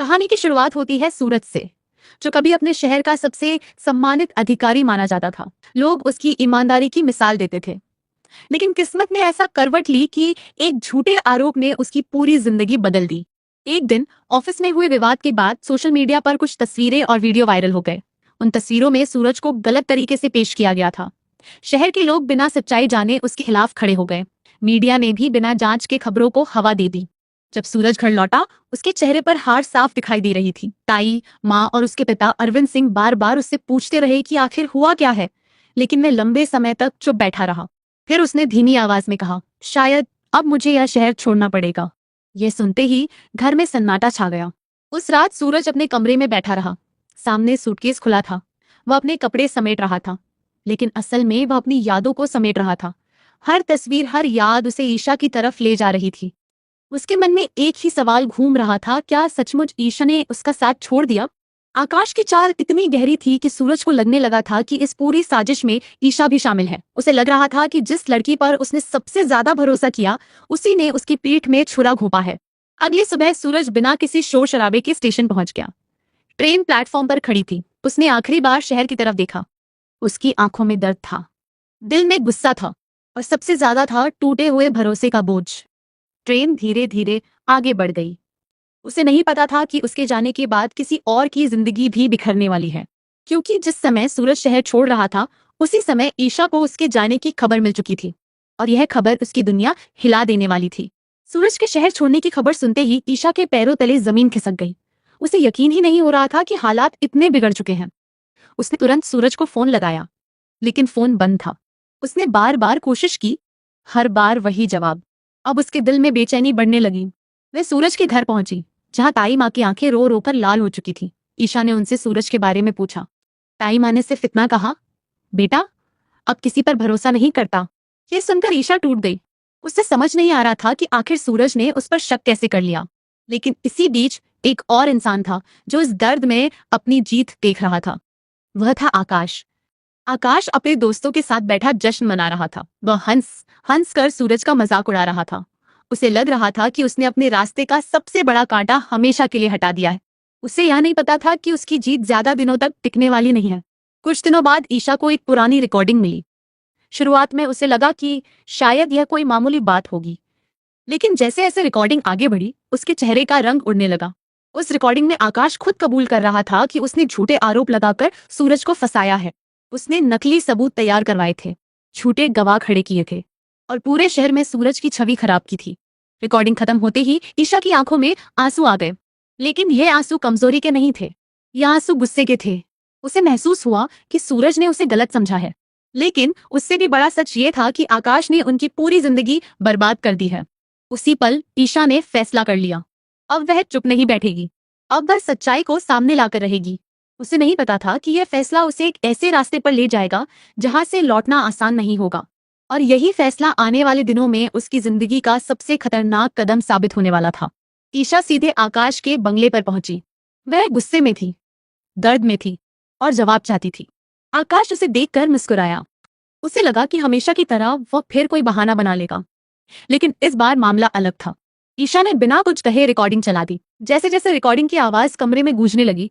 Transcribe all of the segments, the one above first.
कहानी की शुरुआत होती है सूरज से, जो कभी अपने शहर का सबसे सम्मानित अधिकारी माना जाता था। लोग उसकी ईमानदारी की मिसाल देते थे। लेकिन किस्मत ने ऐसा करवट ली कि एक झूठे आरोप ने उसकी पूरी जिंदगी बदल दी। एक दिन ऑफिस में हुए विवाद के बाद सोशल मीडिया पर कुछ तस्वीरें और वीडियो वायरल हो गए। उन तस्वीरों में सूरज को गलत तरीके से पेश किया गया था। शहर के लोग बिना सच्चाई जाने उसके खिलाफ खड़े हो गए। मीडिया ने भी बिना जांच के खबरों को हवा दे दी। जब सूरज घर लौटा, उसके चेहरे पर हार साफ दिखाई दे रही थी। ताई, माँ और उसके पिता अरविंद सिंह बार बार उससे पूछते रहे कि आखिर हुआ क्या है, लेकिन वह लंबे समय तक चुप बैठा रहा। फिर उसने धीमी आवाज में कहा, शायद अब मुझे यह शहर छोड़ना पड़ेगा। यह सुनते ही घर में सन्नाटा छा गया। उस रात सूरज अपने कमरे में बैठा रहा। सामने सूटकेस खुला था। वह अपने कपड़े समेट रहा था, लेकिन असल में वह अपनी यादों को समेट रहा था। हर तस्वीर, हर याद उसे ईशा की तरफ ले जा रही थी। उसके मन में एक ही सवाल घूम रहा था, क्या सचमुच ईशा ने उसका साथ छोड़ दिया? आकाश की चाल इतनी गहरी थी कि सूरज को लगने लगा था कि इस पूरी साजिश में ईशा भी शामिल है। उसे लग रहा था कि जिस लड़की पर उसने सबसे ज्यादा भरोसा किया, उसी ने उसकी पीठ में छुरा घोंपा है। अगली सुबह सूरज बिना किसी शोर शराबे के स्टेशन पहुंच गया। ट्रेन प्लेटफॉर्म पर खड़ी थी। उसने आखिरी बार शहर की तरफ देखा। उसकी आंखों में दर्द था, दिल में गुस्सा था, और सबसे ज्यादा था टूटे हुए भरोसे का बोझ। ट्रेन धीरे धीरे आगे बढ़ गई। उसे नहीं पता था कि उसके जाने के बाद किसी और की जिंदगी भी बिखरने वाली है, क्योंकि जिस समय सूरज शहर छोड़ रहा था, उसी समय ईशा को उसके जाने की खबर मिल चुकी थी, और यह खबर उसकी दुनिया हिला देने वाली थी। सूरज के शहर छोड़ने की खबर सुनते ही ईशा के पैरों तले जमीन खिसक गई। उसे यकीन ही नहीं हो रहा था कि हालात इतने बिगड़ चुके हैं। उसने तुरंत सूरज को फोन लगाया, लेकिन फोन बंद था। उसने बार बार कोशिश की, हर बार वही जवाब। अब उसके दिल में बेचैनी बढ़ने लगी। वह सूरज के घर पहुंची, जहां ताई माँ की आंखें रो रो कर लाल हो चुकी थी। ईशा ने उनसे सूरज के बारे में पूछा। ताई माँ ने सिर्फ इतना कहा, बेटा, अब किसी पर भरोसा नहीं करता। ये सुनकर ईशा टूट गई। उससे समझ नहीं आ रहा था कि आखिर सूरज ने उस पर शक कैसे कर लिया। लेकिन इसी बीच एक और इंसान था जो इस दर्द में अपनी जीत देख रहा था। वह था आकाश। आकाश अपने दोस्तों के साथ बैठा जश्न मना रहा था। वह हंस हंस कर सूरज का मजाक उड़ा रहा था। उसे लग रहा था कि उसने अपने रास्ते का सबसे बड़ा कांटा हमेशा के लिए हटा दिया है। उसे यह नहीं पता था कि उसकी जीत ज्यादा दिनों तक टिकने वाली नहीं है। कुछ दिनों बाद ईशा को एक पुरानी रिकॉर्डिंग मिली। शुरुआत में उसे लगा कि शायद यह कोई मामूली बात होगी, लेकिन जैसे जैसे रिकॉर्डिंग आगे बढ़ी, उसके चेहरे का रंग उड़ने लगा। उस रिकॉर्डिंग में आकाश खुद कबूल कर रहा था कि उसने झूठे आरोप लगाकर सूरज को फंसाया है। उसने नकली सबूत तैयार करवाए थे, झूठे गवाह खड़े किए थे, और पूरे शहर में सूरज की छवि खराब की थी। रिकॉर्डिंग खत्म होते ही ईशा की आंखों में आंसू आ गए, लेकिन ये आंसू कमजोरी के नहीं थे। ये आंसू गुस्से के थे। उसे महसूस हुआ कि सूरज ने उसे गलत समझा है, लेकिन उससे भी बड़ा सच ये था कि आकाश ने उनकी पूरी जिंदगी बर्बाद कर दी है। उसी पल ईशा ने फैसला कर लिया, अब वह चुप नहीं बैठेगी। अब वह सच्चाई को सामने लाकर रहेगी। उसे नहीं पता था कि यह फैसला उसे एक ऐसे रास्ते पर ले जाएगा जहां से लौटना आसान नहीं होगा, और यही फैसला आने वाले दिनों में उसकी जिंदगी का सबसे खतरनाक कदम साबित होने वाला था। ईशा सीधे आकाश के बंगले पर पहुंची। वह गुस्से में थी, दर्द में थी, और जवाब चाहती थी। आकाश उसे देखकर मुस्कुराया। उसे लगा कि हमेशा की तरह वह फिर कोई बहाना बना लेगा, लेकिन इस बार मामला अलग था। ईशा ने बिना कुछ कहे रिकॉर्डिंग चला दी। जैसे जैसे रिकॉर्डिंग की आवाज कमरे में गूंजने लगी,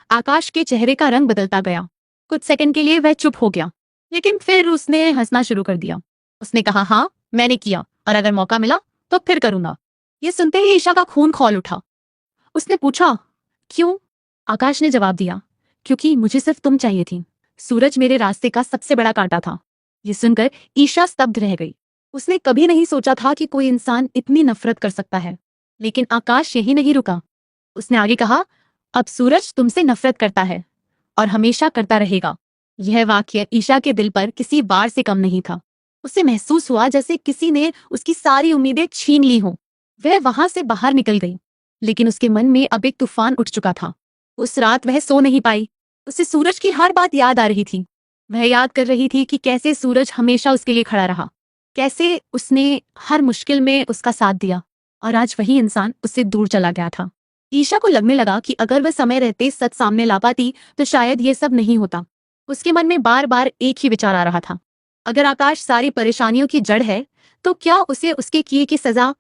आकाश के चेहरे का रंग बदलता गया। कुछ सेकंड के लिए वह चुप हो गया, लेकिन फिर उसने हंसना शुरू कर दिया। उसने कहा, हाँ, मैंने किया, और अगर मौका मिला तो फिर करूंगा। ये सुनते ही ईशा का खून खौल उठा। उसने पूछा, क्यों? आकाश ने जवाब दिया, क्योंकि मुझे सिर्फ तुम चाहिए थी। सूरज मेरे रास्ते का सबसे बड़ा कांटा था। ये सुनकर ईशा स्तब्ध रह गई। उसने कभी नहीं सोचा था कि कोई इंसान इतनी नफरत कर सकता है। लेकिन आकाश यही नहीं रुका। उसने आगे कहा, अब सूरज तुमसे नफरत करता है, और हमेशा करता रहेगा। यह वाक्य ईशा के दिल पर किसी वार से कम नहीं था। उसे महसूस हुआ जैसे किसी ने उसकी सारी उम्मीदें छीन ली हों। वह वहां से बाहर निकल गई, लेकिन उसके मन में अब एक तूफान उठ चुका था। उस रात वह सो नहीं पाई। उसे सूरज की हर बात याद आ रही थी। वह याद कर रही थी कि कैसे सूरज हमेशा उसके लिए खड़ा रहा, कैसे उसने हर मुश्किल में उसका साथ दिया, और आज वही इंसान उससे दूर चला गया था। ईशा को लगने लगा कि अगर वह समय रहते सच सामने ला पाती तो शायद ये सब नहीं होता। उसके मन में बार बार एक ही विचार आ रहा था, अगर आकाश सारी परेशानियों की जड़ है, तो क्या उसे उसके किए की सजा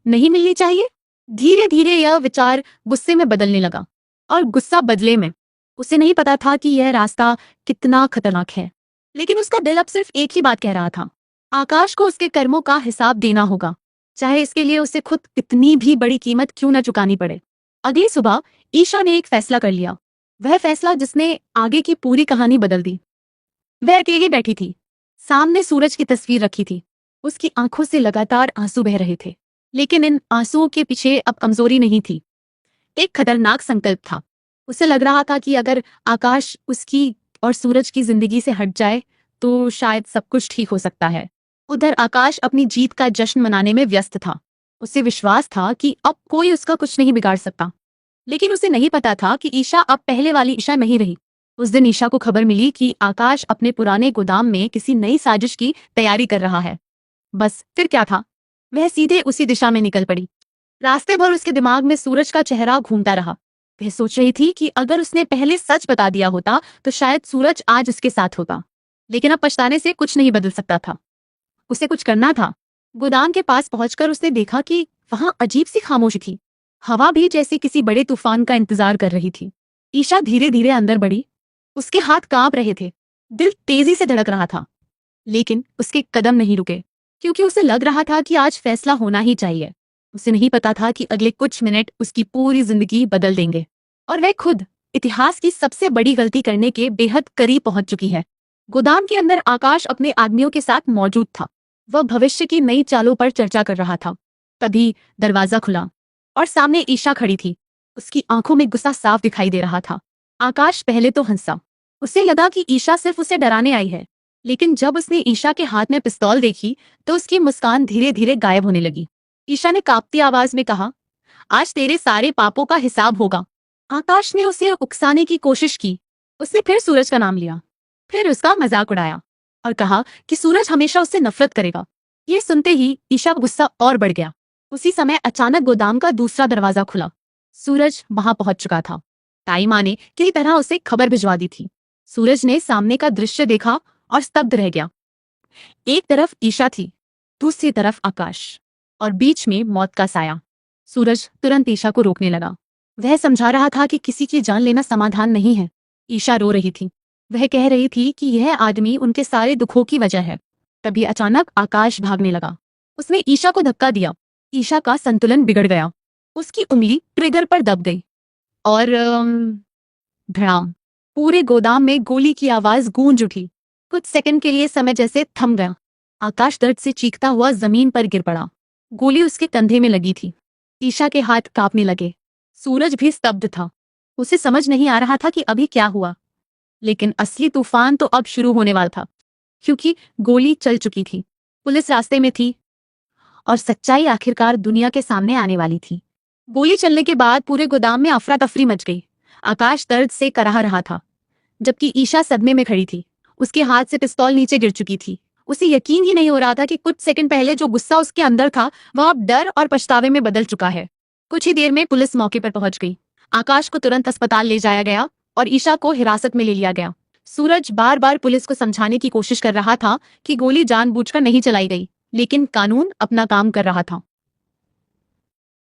नहीं मिलनी चाहिए? धीरे धीरे यह विचार गुस्से में बदलने लगा, और गुस्सा बदले में। उसे नहीं पता था कि यह रास्ता कितना खतरनाक है, लेकिन उसका दिल अब सिर्फ एक ही बात कह रहा था। आकाश को उसके कर्मों का हिसाब देना होगा, चाहे इसके लिए उसे खुद कितनी भी बड़ी कीमत क्यों न चुकानी पड़े। अगली सुबह ईशा ने एक फैसला कर लिया, वह फैसला जिसने आगे की पूरी कहानी बदल दी। वह अकेली बैठी थी, सामने सूरज की तस्वीर रखी थी। उसकी आंखों से लगातार आंसू बह रहे थे, लेकिन इन आंसुओं के पीछे अब कमजोरी नहीं थी, एक खतरनाक संकल्प था। उसे लग रहा था कि अगर आकाश उसकी और सूरज की जिंदगी से हट जाए तो शायद सब कुछ ठीक हो सकता है। उधर आकाश अपनी जीत का जश्न मनाने में व्यस्त था। उसे विश्वास था कि अब कोई उसका कुछ नहीं बिगाड़ सकता, लेकिन उसे नहीं पता था कि ईशा अब पहले वाली ईशा नहीं रही। उस दिन ईशा को खबर मिली कि आकाश अपने पुराने गोदाम में किसी नई साजिश की तैयारी कर रहा है। बस फिर क्या था, वह सीधे उसी दिशा में निकल पड़ी। रास्ते भर उसके दिमाग में सूरज का चेहरा घूमता रहा। वह सोच रही थी कि अगर उसने पहले सच बता दिया होता तो शायद सूरज आज उसके साथ होता, लेकिन अब पछताने से कुछ नहीं बदल सकता था। उसे कुछ करना था। गोदाम के पास पहुंचकर उसने देखा कि वहां अजीब सी खामोशी थी। हवा भी जैसे किसी बड़े तूफान का इंतजार कर रही थी। ईशा धीरे धीरे अंदर बढ़ी। उसके हाथ कांप रहे थे, दिल तेजी से धड़क रहा था, लेकिन उसके कदम नहीं रुके, क्योंकि उसे लग रहा था कि आज फैसला होना ही चाहिए। उसे नहीं पता था कि अगले कुछ मिनट उसकी पूरी जिंदगी बदल देंगे, और वह खुद इतिहास की सबसे बड़ी गलती करने के बेहद करीब पहुंच चुकी है। गोदाम के अंदर आकाश अपने आदमियों के साथ मौजूद था। वह भविष्य की नई चालों पर चर्चा कर रहा था। तभी दरवाजा खुला और सामने ईशा खड़ी थी। उसकी आंखों में गुस्सा साफ दिखाई दे रहा था। आकाश पहले तो हंसा। उसे लगा कि ईशा सिर्फ उसे डराने आई है, लेकिन जब उसने ईशा के हाथ में पिस्तौल देखी तो उसकी मुस्कान धीरे धीरे गायब होने लगी। ईशा ने कांपती आवाज में कहा, आज तेरे सारे पापों का हिसाब होगा। आकाश ने उसे उकसाने की कोशिश की। उसने फिर सूरज का नाम लिया, फिर उसका मजाक उड़ाया और कहा कि सूरज हमेशा उससे नफरत करेगा। ये सुनते ही ईशा का गुस्सा और बढ़ गया। उसी समय अचानक गोदाम का दूसरा दरवाजा खुला। सूरज वहां पहुंच चुका था। ताई माँ ने किसी तरह उसे खबर भिजवा दी थी। सूरज ने सामने का दृश्य देखा और स्तब्ध रह गया। एक तरफ ईशा थी, दूसरी तरफ आकाश, और बीच में मौत का साया। सूरज तुरंत ईशा को रोकने लगा। वह समझा रहा था कि किसी की जान लेना समाधान नहीं है। ईशा रो रही थी। वह कह रही थी कि यह आदमी उनके सारे दुखों की वजह है। तभी अचानक आकाश भागने लगा। उसने ईशा को धक्का दिया। ईशा का संतुलन बिगड़ गया। उसकी उंगली ट्रिगर पर दब गई और धड़ाम, पूरे गोदाम में गोली की आवाज गूंज उठी। कुछ सेकंड के लिए समय जैसे थम गया। आकाश दर्द से चीखता हुआ जमीन पर गिर पड़ा। गोली उसके कंधे में लगी थी। ईशा के हाथ कांपने लगे। सूरज भी स्तब्ध था। उसे समझ नहीं आ रहा था कि अभी क्या हुआ, लेकिन असली तूफान तो अब शुरू होने वाला था, क्योंकि गोली चल चुकी थी, पुलिस रास्ते में थी, और सच्चाई आखिरकार दुनिया के सामने आने वाली थी। गोली चलने के बाद पूरे गोदाम में अफरा तफरी मच गई। आकाश दर्द से कराह रहा था, जबकि ईशा सदमे में खड़ी थी। उसके हाथ से पिस्तौल नीचे गिर चुकी थी। उसे यकीन ही नहीं हो रहा था कि कुछ सेकंड पहले जो गुस्सा उसके अंदर था वह अब डर और पछतावे में बदल चुका है। कुछ ही देर में पुलिस मौके पर पहुंच गई। आकाश को तुरंत अस्पताल ले जाया गया और ईशा को हिरासत में ले लिया गया। सूरज बार बार पुलिस को समझाने की कोशिश कर रहा था कि गोली जानबूझकर नहीं चलाई गई, लेकिन कानून अपना काम कर रहा था।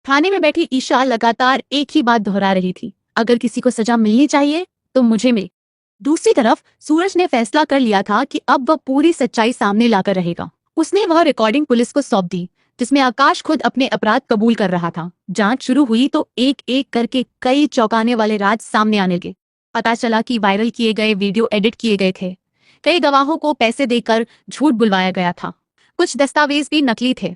थाने में बैठी ईशा लगातार एक ही बात दोहरा रही थी, अगर किसी को सजा मिलनी चाहिए तो मुझे मिले। दूसरी तरफ सूरज ने फैसला कर लिया था कि अब वह पूरी सच्चाई सामने लाकर रहेगा। उसने वह रिकॉर्डिंग पुलिस को सौंप दी, जिसमें आकाश खुद अपने अपराध कबूल कर रहा था। जांच शुरू हुई तो एक एक करके कई चौंकाने वाले राज सामने आने लगे। पता चला कि वायरल किए गए वीडियो एडिट किए गए थे। कई गवाहों को पैसे देकर झूठ बुलवाया गया था। कुछ दस्तावेज भी नकली थे,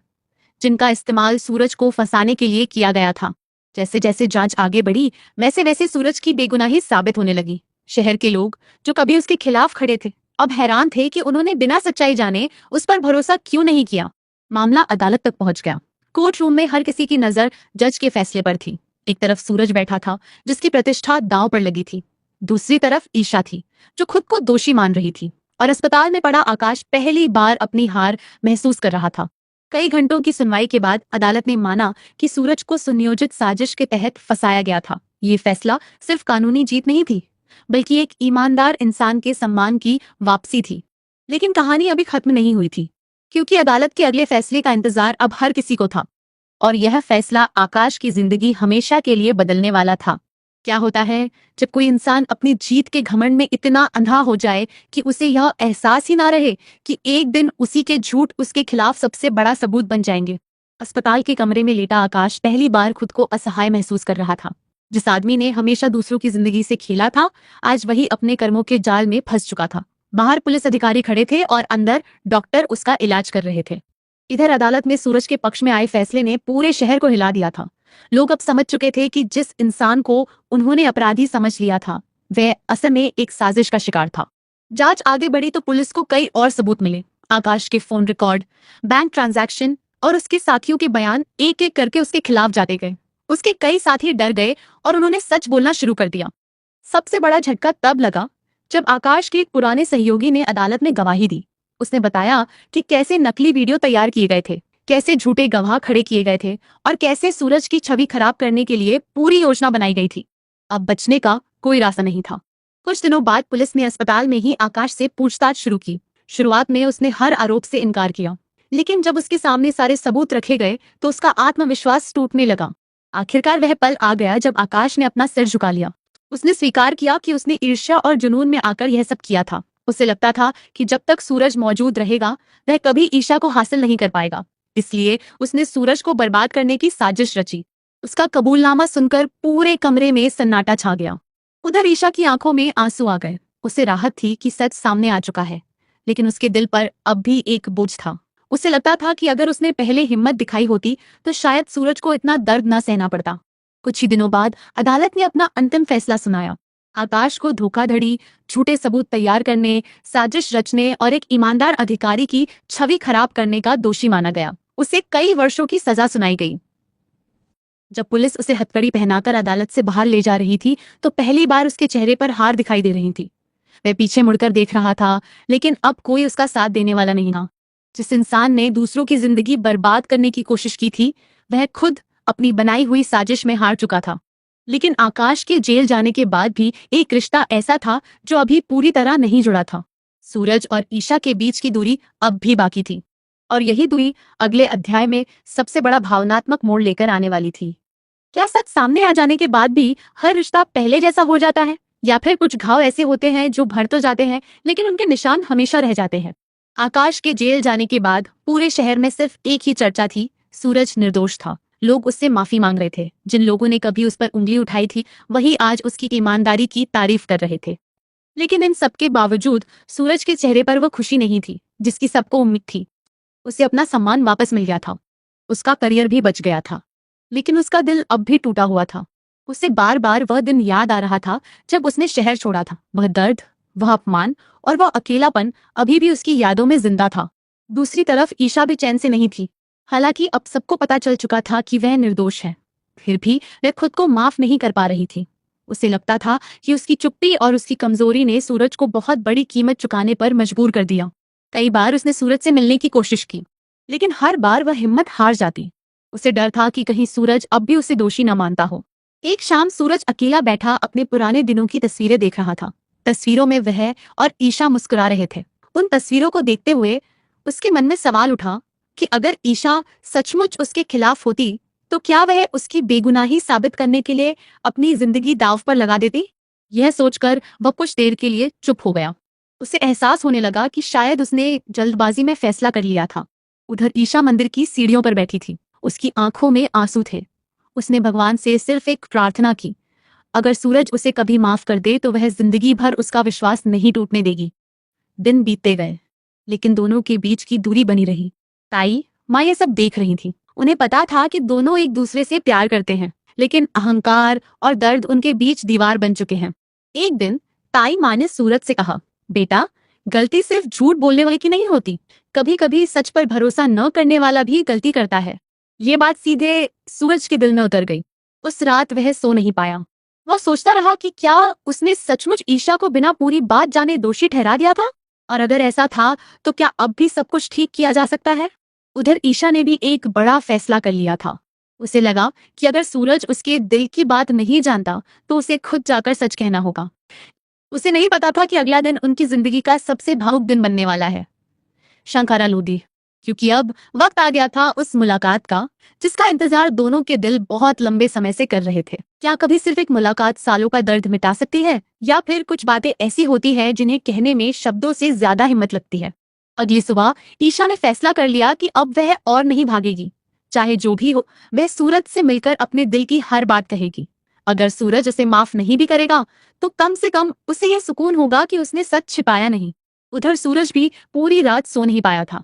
जिनका इस्तेमाल सूरज को फंसाने के लिए किया गया था। जैसे जैसे जांच आगे बढ़ी, वैसे वैसे सूरज की बेगुनाही साबित होने लगी। शहर के लोग जो कभी उसके खिलाफ खड़े थे, अब हैरान थे कि उन्होंने बिना सच्चाई जाने उस पर भरोसा क्यों नहीं किया। मामला अदालत तक पहुंच गया। कोर्ट रूम में हर किसी की नजर जज के फैसले पर थी। एक तरफ सूरज बैठा था, जिसकी प्रतिष्ठा दांव पर लगी थी। दूसरी तरफ ईशा थी, जो खुद को दोषी मान रही थी। और अस्पताल में पड़ा आकाश पहली बार अपनी हार महसूस कर रहा था। कई घंटों की सुनवाई के बाद अदालत ने माना कि सूरज को सुनियोजित साजिश के तहत फंसाया गया था। ये फैसला सिर्फ कानूनी जीत नहीं थी, बल्कि एक ईमानदार इंसान के सम्मान की वापसी थी। लेकिन कहानी अभी खत्म नहीं हुई थी, क्योंकि अदालत के अगले फैसले का इंतजार अब हर किसी को था। और यह फैसला आकाश की जिंदगी हमेशा के लिए बदलने वाला था। क्या होता है जब कोई इंसान अपनी जीत के घमंड में इतना अंधा हो जाए कि उसे यह एहसास ही ना रहे कि एक दिन उसी के झूठ उसके खिलाफ सबसे बड़ा सबूत बन जाएंगे। अस्पताल के कमरे में लेटा आकाश पहली बार खुद को असहाय महसूस कर रहा था। जिस आदमी ने हमेशा दूसरों की जिंदगी से खेला था, आज वही अपने कर्मों के जाल में फंस चुका था। बाहर पुलिस अधिकारी खड़े थे और अंदर डॉक्टर उसका इलाज कर रहे थे। इधर अदालत में सूरज के पक्ष में आए फैसले ने पूरे शहर को हिला दिया था। लोग अब समझ चुके थे कि जिस इंसान को उन्होंने अपराधी समझ लिया था, वह असल में एक साजिश का शिकार था। जांच आगे बढ़ी तो पुलिस को कई और सबूत मिले। आकाश के फोन रिकॉर्ड, बैंक ट्रांजैक्शन और उसके साथियों के बयान एक एक करके उसके खिलाफ जाते गए। उसके कई साथी डर गए और उन्होंने सच बोलना शुरू कर दिया। सबसे बड़ा झटका तब लगा जब आकाश के एक पुराने सहयोगी ने अदालत में गवाही दी। उसने बताया कि कैसे नकली वीडियो तैयार किए गए थे, कैसे झूठे गवाह खड़े किए गए थे और कैसे सूरज की छवि खराब करने के लिए पूरी योजना बनाई गई थी। अब बचने का कोई रास्ता नहीं था। कुछ दिनों बाद पुलिस ने अस्पताल में ही आकाश से पूछताछ शुरू की। शुरुआत में उसने हर आरोप से इनकार किया, लेकिन जब उसके सामने सारे सबूत रखे गए तो उसका आत्मविश्वास टूटने लगा। आखिरकार वह पल आ गया जब आकाश ने अपना सिर झुका लिया। उसने स्वीकार किया कि उसने ईर्ष्या और जुनून में आकर यह सब किया था। उसे लगता था कि जब तक सूरज मौजूद रहेगा वह कभी ईशा को हासिल नहीं कर पाएगा, इसलिए उसने सूरज को बर्बाद करने की साजिश रची। उसका कबूलनामा सुनकर पूरे कमरे में सन्नाटा छा गया। उधर ईशा की आंखों में आंसू आ गए। उसे राहत थी कि सच सामने आ चुका है, लेकिन उसके दिल पर अब भी एक बोझ था। उसे लगता था कि अगर उसने पहले हिम्मत दिखाई होती तो शायद सूरज को इतना दर्द न सहना पड़ता। कुछ ही दिनों बाद अदालत ने अपना अंतिम फैसला सुनाया। आकाश को धोखाधड़ी, झूठे सबूत तैयार करने, साजिश रचने और एक ईमानदार अधिकारी की छवि खराब करने का दोषी माना गया। उसे कई वर्षों की सजा सुनाई गई। जब पुलिस उसे हथकड़ी पहनाकर अदालत से बाहर ले जा रही थी तो पहली बार उसके चेहरे पर हार दिखाई दे रही थी। वह पीछे मुड़कर देख रहा था, लेकिन अब कोई उसका साथ देने वाला नहीं था। जिस इंसान ने दूसरों की जिंदगी बर्बाद करने की कोशिश की थी, वह खुद अपनी बनाई हुई साजिश में हार चुका था। लेकिन आकाश के जेल जाने के बाद भी एक रिश्ता ऐसा था जो अभी पूरी तरह नहीं जुड़ा था। सूरज और ईशा के बीच की दूरी अब भी बाकी थी, और यही दूरी अगले अध्याय में सबसे बड़ा भावनात्मक मोड़ लेकर आने वाली थी। क्या सच सामने आ जाने के बाद भी हर रिश्ता पहले जैसा हो जाता है, या फिर कुछ घाव ऐसे होते हैं जो भर तो जाते हैं लेकिन उनके निशान हमेशा रह जाते हैं? आकाश के जेल जाने के बाद पूरे शहर में सिर्फ एक ही चर्चा थी, सूरज निर्दोष था। लोग उससे माफी मांग रहे थे। जिन लोगों ने कभी उस पर उंगली उठाई थी, वही आज उसकी ईमानदारी की तारीफ कर रहे थे। लेकिन इन सबके बावजूद सूरज के चेहरे पर वो खुशी नहीं थी जिसकी सबको उम्मीद थी। उसे अपना सम्मान वापस मिल गया था, उसका करियर भी बच गया था, लेकिन उसका दिल अब भी टूटा हुआ था। उसे बार बार वह दिन याद आ रहा था जब उसने शहर छोड़ा था। वह दर्द, वह अपमान और वह अकेलापन अभी भी उसकी यादों में जिंदा था। दूसरी तरफ ईशा भी चैन से नहीं थी। हालांकि अब सबको पता चल चुका था कि वह निर्दोष है, फिर भी वह खुद को माफ नहीं कर पा रही थी। उसे लगता था कि उसकी चुप्पी और उसकी कमजोरी ने सूरज को बहुत बड़ी कीमत चुकाने पर मजबूर कर दिया। कई बार उसने सूरज से मिलने की कोशिश की, लेकिन हर बार वह हिम्मत हार जाती। उसे डर था कि कहीं सूरज अब भी उसे दोषी न मानता हो। एक शाम सूरज अकेला बैठा अपने पुराने दिनों की तस्वीरें देख रहा था। तस्वीरों में वह और ईशा मुस्कुरा रहे थे। उन तस्वीरों को देखते हुए उसके मन में सवाल उठा कि अगर ईशा सचमुच उसके खिलाफ होती तो क्या वह उसकी बेगुनाही साबित करने के लिए अपनी जिंदगी दांव पर लगा देती? यह सोचकर वह कुछ देर के लिए चुप हो गया। उसे एहसास होने लगा कि शायद उसने जल्दबाजी में फैसला कर लिया था। उधर ईशा मंदिर की सीढ़ियों पर बैठी थी। उसकी आंखों में आंसू थे। उसने भगवान से सिर्फ एक प्रार्थना की, अगर सूरज उसे कभी माफ कर दे तो वह जिंदगी भर उसका विश्वास नहीं टूटने देगी। दिन बीतते गए, लेकिन दोनों के बीच की दूरी बनी रही। ताई, माँ ये सब देख रही थी। उन्हें पता था कि दोनों एक दूसरे से प्यार करते हैं, लेकिन अहंकार और दर्द उनके बीच दीवार बन चुके हैं। एक दिन ताई माँ ने सूरज से कहा, बेटा, गलती सिर्फ झूठ बोलने वाले की नहीं होती, कभी कभी सच पर भरोसा न करने वाला भी गलती करता है। ये बात सीधे सूरज के दिल में उतर गई। उस रात वह सो नहीं पाया। वह सोचता रहा कि क्या उसने सचमुच ईशा को बिना पूरी बात जाने दोषी ठहरा दिया था, और अगर ऐसा था तो क्या अब भी सब कुछ ठीक किया जा सकता है? उधर ईशा ने भी एक बड़ा फैसला कर लिया था। उसे लगा कि अगर सूरज उसके दिल की बात नहीं जानता तो उसे खुद जाकर सच कहना होगा। उसे नहीं पता था कि अगला दिन उनकी जिंदगी का सबसे भावुक दिन बनने वाला है। शंकरा लोधी। क्योंकि अब वक्त आ गया था उस मुलाकात का जिसका इंतजार दोनों के दिल बहुत लंबे समय से कर रहे थे। क्या कभी सिर्फ एक मुलाकात सालों का दर्द मिटा सकती है, या फिर कुछ बातें ऐसी होती है जिन्हें कहने में शब्दों से ज्यादा हिम्मत लगती है। अगली सुबह ईशा ने फैसला कर लिया कि अब वह और नहीं भागेगी। चाहे जो भी हो, वह सूरज से मिलकर अपने दिल की हर बात कहेगी। अगर सूरज उसे माफ नहीं भी करेगा तो कम से कम उसे यह सुकून होगा कि उसने सच छिपाया नहीं। उधर सूरज भी पूरी रात सो नहीं पाया था।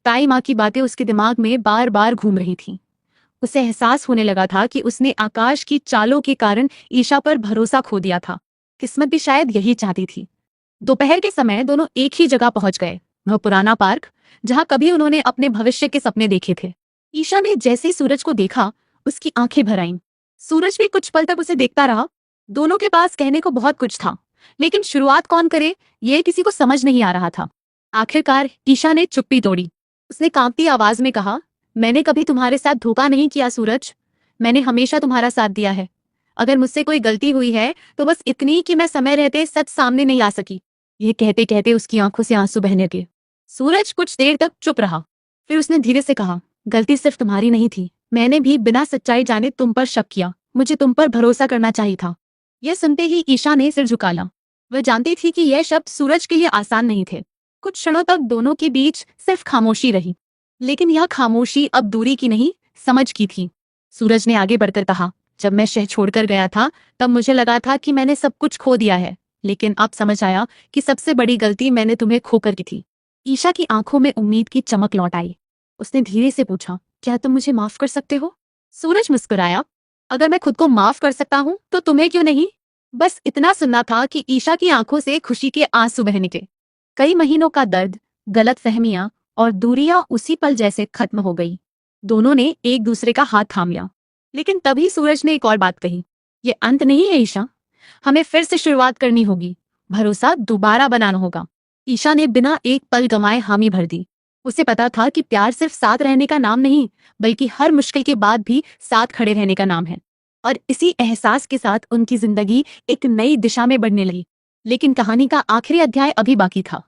ताई माँ की बातें उसके दिमाग में बार बार घूम रही थीं। उसे एहसास होने लगा था कि उसने आकाश की चालों के कारण ईशा पर भरोसा खो दिया था। किस्मत भी शायद यही चाहती थी। दोपहर के समय दोनों एक ही जगह पहुंच गए, वह पुराना पार्क जहां कभी उन्होंने अपने भविष्य के सपने देखे थे। ईशा ने जैसे ही सूरज को देखा, उसकी आंखें भर आईं। सूरज भी कुछ पल तक उसे देखता रहा। दोनों के पास कहने को बहुत कुछ था, लेकिन शुरुआत कौन करे ये किसी को समझ नहीं आ रहा था। आखिरकार ईशा ने चुप्पी तोड़ी। उसने कांपती आवाज में कहा, मैंने कभी तुम्हारे साथ धोखा नहीं किया सूरज। मैंने हमेशा तुम्हारा साथ दिया है। अगर मुझसे कोई गलती हुई है तो बस इतनी कि मैं समय रहते सच सामने नहीं ला सकी। ये कहते कहते उसकी आंखों से आंसू बहने लगे। सूरज कुछ देर तक चुप रहा, फिर उसने धीरे से कहा, गलती सिर्फ तुम्हारी नहीं थी। मैंने भी बिना सच्चाई जाने तुम पर शक किया। मुझे तुम पर भरोसा करना चाहिए था। यह सुनते ही ईशा ने सिर झुका लिया। वह जानती थी कि यह शब्द सूरज के लिए आसान नहीं थे। कुछ क्षणों तक दोनों के बीच सिर्फ खामोशी रही, लेकिन यह खामोशी अब दूरी की नहीं, समझ की थी। सूरज ने आगे बढ़कर कहा, जब मैं शहर छोड़कर गया था तब मुझे लगा था कि मैंने सब कुछ खो दिया है, लेकिन अब समझ आया कि सबसे बड़ी गलती मैंने तुम्हें खोकर की थी। ईशा की आंखों में उम्मीद की चमक लौट आई। उसने धीरे से पूछा, क्या तुम मुझे माफ कर सकते हो? सूरज मुस्कुराया, अगर मैं खुद को माफ कर सकता हूँ तो तुम्हें क्यों नहीं? बस इतना सुनना था कि ईशा की आंखों से खुशी के आंसू बह निकले। कई महीनों का दर्द, गलतफहमियां और दूरियां उसी पल जैसे खत्म हो गई। दोनों ने एक दूसरे का हाथ थाम लिया। लेकिन तभी सूरज ने एक और बात कही, ये अंत नहीं है ईशा, हमें फिर से शुरुआत करनी होगी। भरोसा दोबारा बनाना होगा। ईशा ने बिना एक पल गंवाए हामी भर दी। उसे पता था कि प्यार सिर्फ साथ रहने का नाम नहीं, बल्कि हर मुश्किल के बाद भी साथ खड़े रहने का नाम है। और इसी एहसास के साथ उनकी जिंदगी एक नई दिशा में बढ़ने लगी। लेकिन कहानी का आखिरी अध्याय अभी बाकी था।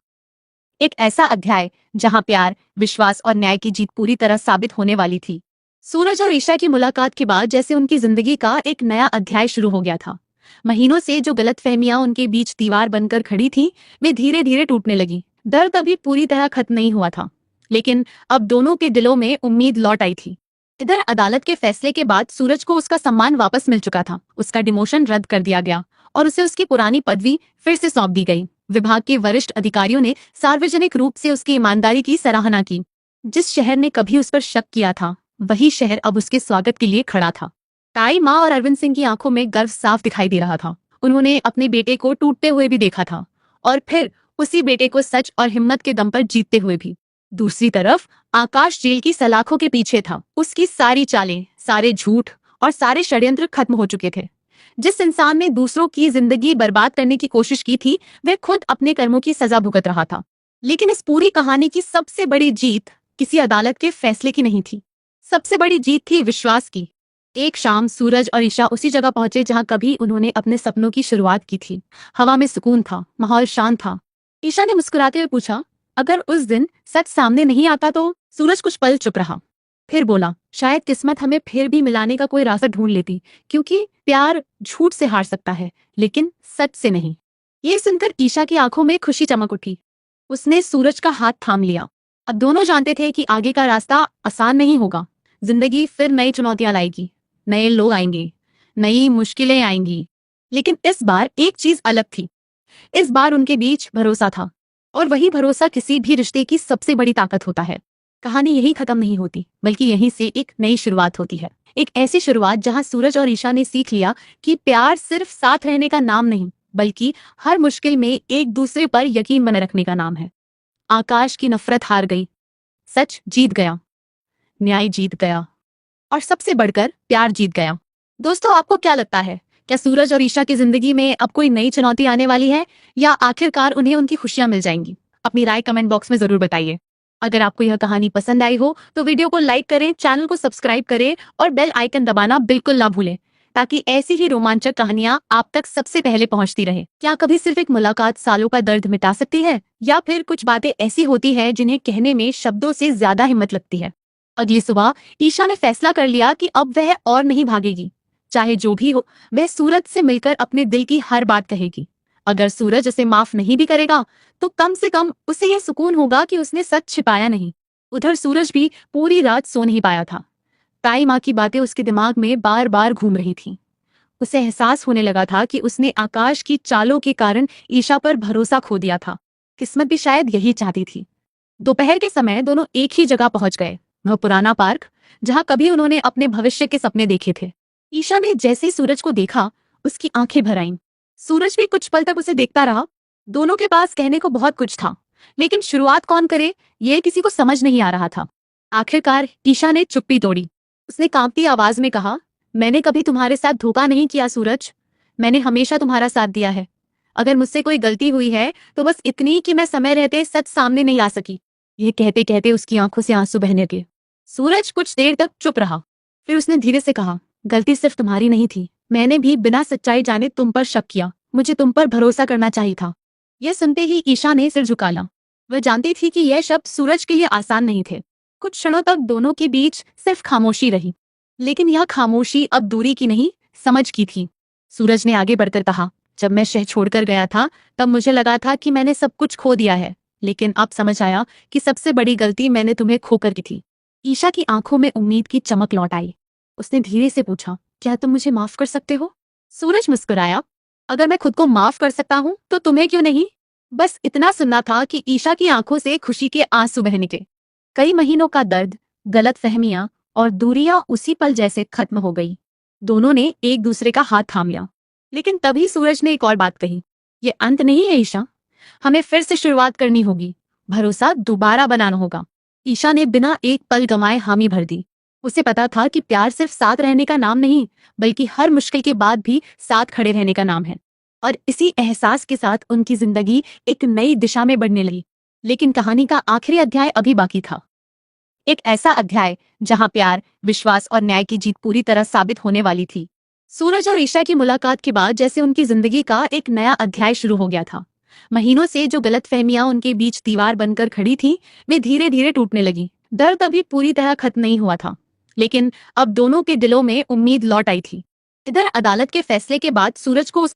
एक ऐसा अध्याय जहां प्यार, विश्वास और न्याय की जीत पूरी तरह साबित होने वाली थी। सूरज और ईशा की मुलाकात के बाद जैसे उनकी जिंदगी का एक नया अध्याय शुरू हो गया था। महीनों से जो गलतफहमियां उनके बीच दीवार बनकर खड़ी थी, वे धीरे धीरे टूटने लगी। दर्द अभी पूरी तरह खत्म नहीं हुआ था, लेकिन अब दोनों के दिलों में उम्मीद लौट आई थी। इधर अदालत के फैसले के बाद सूरज को उसका सम्मान वापस मिल चुका था। उसका डिमोशन रद्द कर दिया गया और उसे उसकी पुरानी पदवी फिर से सौंप दी गई। विभाग के वरिष्ठ अधिकारियों ने सार्वजनिक रूप से उसकी ईमानदारी की सराहना की। जिस शहर ने कभी उस पर शक किया था, वही शहर अब उसके स्वागत के लिए खड़ा था। ताई माँ और अरविंद सिंह की आंखों में गर्व साफ दिखाई दे रहा था। उन्होंने अपने बेटे को टूटते हुए भी देखा था, और फिर उसी बेटे को सच और हिम्मत के दम पर जीतते हुए भी। दूसरी तरफ आकाश जेल की सलाखों के पीछे था। उसकी सारी चालें, सारे झूठ और सारे षड्यंत्र खत्म हो चुके थे। जिस इंसान ने दूसरों की जिंदगी बर्बाद करने की कोशिश की थी, वह खुद अपने कर्मों की सजा भुगत रहा था। लेकिन इस पूरी कहानी की सबसे बड़ी जीत किसी अदालत के फैसले की नहीं थी। सबसे बड़ी जीत थी विश्वास की। एक शाम सूरज और ईशा उसी जगह पहुंचे जहां कभी उन्होंने अपने सपनों की शुरुआत की थी। हवा में सुकून था, माहौल शांत था। ईशा ने मुस्कुराते हुए पूछा, अगर उस दिन सच सामने नहीं आता तो? सूरज कुछ पल चुप रहा, फिर बोला, शायद किस्मत हमें फिर भी मिलाने का कोई रास्ता ढूंढ लेती, क्योंकि प्यार झूठ से हार सकता है, लेकिन सच से नहीं। ये सुनकर ईशा की आंखों में खुशी चमक उठी। उसने सूरज का हाथ थाम लिया। अब दोनों जानते थे कि आगे का रास्ता आसान नहीं होगा। जिंदगी फिर नई चुनौतियां लाएगी, नए लोग आएंगे, नई मुश्किलें आएंगी। लेकिन इस बार एक चीज अलग थी। इस बार उनके बीच भरोसा था, और वही भरोसा किसी भी रिश्ते की सबसे बड़ी ताकत होता है। कहानी यही खत्म नहीं होती, बल्कि यहीं से एक नई शुरुआत होती है। एक ऐसी शुरुआत जहां सूरज और ईशा ने सीख लिया कि प्यार सिर्फ साथ रहने का नाम नहीं, बल्कि हर मुश्किल में एक दूसरे पर यकीन बने रखने का नाम है। आकाश की नफरत हार गई, सच जीत गया, न्याय जीत गया, और सबसे बढ़कर प्यार जीत गया। दोस्तों, आपको क्या लगता है? क्या सूरज और ईशा की जिंदगी में अब कोई नई चुनौती आने वाली है, या आखिरकार उन्हें उनकी खुशियां मिल जाएंगी? अपनी राय कमेंट बॉक्स में जरूर बताइए। अगर आपको यह कहानी पसंद आई हो तो वीडियो को लाइक करें, चैनल को सब्सक्राइब करें और बेल आइकन दबाना बिल्कुल ना भूलें। ताकि ऐसी ही रोमांचक कहानियां आप तक सबसे पहले पहुंचती रहे। क्या कभी सिर्फ एक मुलाकात सालों का दर्द मिटा सकती है, या फिर कुछ बातें ऐसी होती है जिन्हें कहने में शब्दों से ज्यादा हिम्मत लगती है। अगली सुबह ईशा ने फैसला कर लिया कि अब वह और नहीं भागेगी। चाहे जो भी हो, वह सूरज से मिलकर अपने दिल की हर बात कहेगी। अगर सूरज उसे माफ नहीं भी करेगा तो कम से कम उसे यह सुकून होगा कि उसने सच छिपाया नहीं। उधर सूरज भी पूरी रात सो नहीं पाया था। ताई माँ की बातें उसके दिमाग में बार बार घूम रही थीं। उसे एहसास होने लगा था कि उसने आकाश की चालों के कारण ईशा पर भरोसा खो दिया था। किस्मत भी शायद यही चाहती थी। दोपहर के समय दोनों एक ही जगह पहुंच गए, वह पुराना पार्क जहां कभी उन्होंने अपने भविष्य के सपने देखे थे। ईशा ने जैसे ही सूरज को देखा, उसकी आंखें भर आईं। सूरज भी कुछ पल तक उसे देखता रहा। दोनों के पास कहने को बहुत कुछ था, लेकिन शुरुआत कौन करे ये किसी को समझ नहीं आ रहा था। आखिरकार ईशा ने चुप्पी तोड़ी। उसने कांपती आवाज में कहा, मैंने कभी तुम्हारे साथ धोखा नहीं किया सूरज। मैंने हमेशा तुम्हारा साथ दिया है। अगर मुझसे कोई गलती हुई है तो बस इतनी कि मैं समय रहते सच सामने नहीं आ सकी। यह कहते कहते उसकी आंखों से आंसू बहने लगे। सूरज कुछ देर तक चुप रहा। फिर उसने धीरे से कहा, गलती सिर्फ तुम्हारी नहीं थी। मैंने भी बिना सच्चाई जाने तुम पर शक किया। मुझे तुम पर भरोसा करना चाहिए था। यह सुनते ही ईशा ने सिर झुका लिया। वह जानती थी कि यह शब्द सूरज के लिए आसान नहीं थे। कुछ क्षणों तक दोनों के बीच सिर्फ खामोशी रही, लेकिन यह खामोशी अब दूरी की नहीं, समझ की थी। सूरज ने आगे बढ़कर कहा, जब मैं शहर छोड़कर गया था तब मुझे लगा था कि मैंने सब कुछ खो दिया है, लेकिन अब समझ आया कि सबसे बड़ी गलती मैंने तुम्हें खोकर की थी। ईशा की आंखों में उम्मीद की चमक लौट आई। उसने धीरे से पूछा, क्या तुम मुझे माफ कर सकते हो? सूरज मुस्कुराया, अगर मैं खुद को माफ कर सकता हूँ तो तुम्हें क्यों नहीं? बस इतना सुनना था कि ईशा की आंखों से खुशी के आंसू बह निकले। कई महीनों का दर्द, गलतफहमियां और दूरियां उसी पल जैसे खत्म हो गई। दोनों ने एक दूसरे का हाथ थाम लिया। लेकिन तभी सूरज ने एक और बात कही, ये अंत नहीं है ईशा, हमें फिर से शुरुआत करनी होगी। भरोसा दोबारा बनाना होगा। ईशा ने बिना एक पल गंवाए हामी भर दी। उसे पता था कि प्यार सिर्फ साथ रहने का नाम नहीं, बल्कि हर मुश्किल के बाद भी साथ खड़े रहने का नाम है। और इसी एहसास के साथ उनकी जिंदगी एक नई दिशा में बढ़ने लगी। लेकिन कहानी का आखिरी अध्याय अभी बाकी था। एक ऐसा अध्याय जहां प्यार, विश्वास और न्याय की जीत पूरी तरह साबित होने वाली थी। सूरज और ईशा की मुलाकात के बाद जैसे उनकी जिंदगी का एक नया अध्याय शुरू हो गया था। महीनों से जो गलतफहमियां उनके बीच दीवार बनकर खड़ी थी, वे धीरे धीरे टूटने लगी। दर्द अभी पूरी तरह खत्म नहीं हुआ था, लेकिन अब दोनों के दिलों में उम्मीद लौट आई थी। इधर अदालत के फैसले के बाद सूरज को